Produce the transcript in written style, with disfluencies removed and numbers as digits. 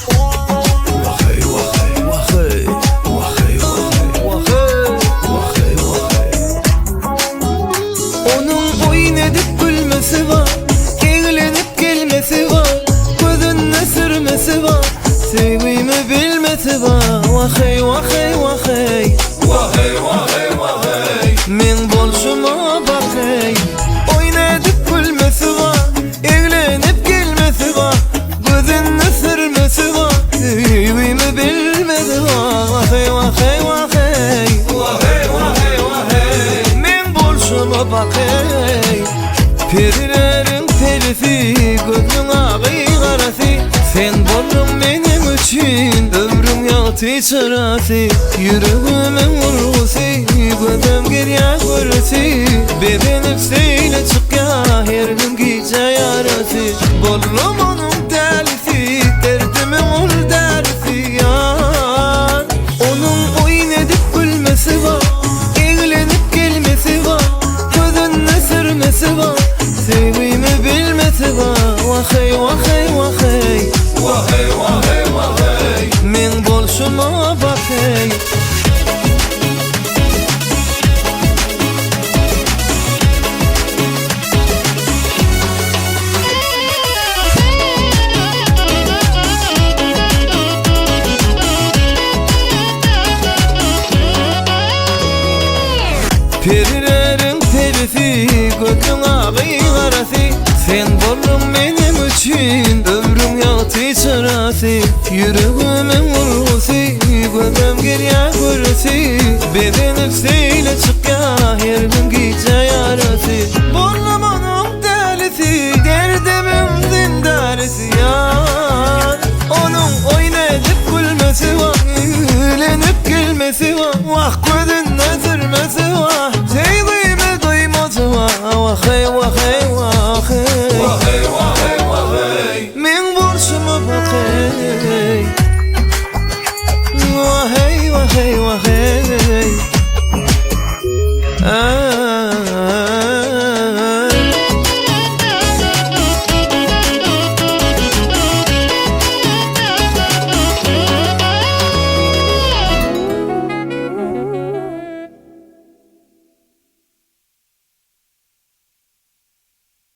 Vahey vahey vahey vahey vahey vahey. Onun oynadip gülmesi var, eğlenip gelmesi var, gözünde sürmesi var, sevgimi bilmesi var. Vahey vahey vahey Vahey vahey vahey. men bolşuma bakay. Oynadip gülmesi var, eğlenip gelmesi var, gözünde sürmesi var, sevgimi bilmesi var. Vahey vahey vahey Vahey vahey vahey. men bolşuma bakay. Perilerin telisi, gözün ağıy karası, sen boldun benim için, ömrüm yaltı çırası. Yüreğimin vurgusu, gözüm gerya görüsü, bebenim söyle çık ya, her gün gece yarısı. Boldum onun delisi, derdimin ol dersi yar. Onun oynadip gülmesi var, eğlenip gelmesi var, gözünde sürmesi var, sevgimi bilmesi var. Vahey vahey vahey Vahey vahey vahey. men bolşuma bakay. Perilerin telisi, gözün ağıy karası, sen boldun benim için, ömrüm yaltı çırası. Yüreğimin vurgusu, gözüm gerya görüsü, bebenim söyle çık ya, her gün gece yarısı. Boldum onun delisi, derdimin zindarisi yar. Onun oynayıp gülmesi var, eğlenip gelmesi var. Vah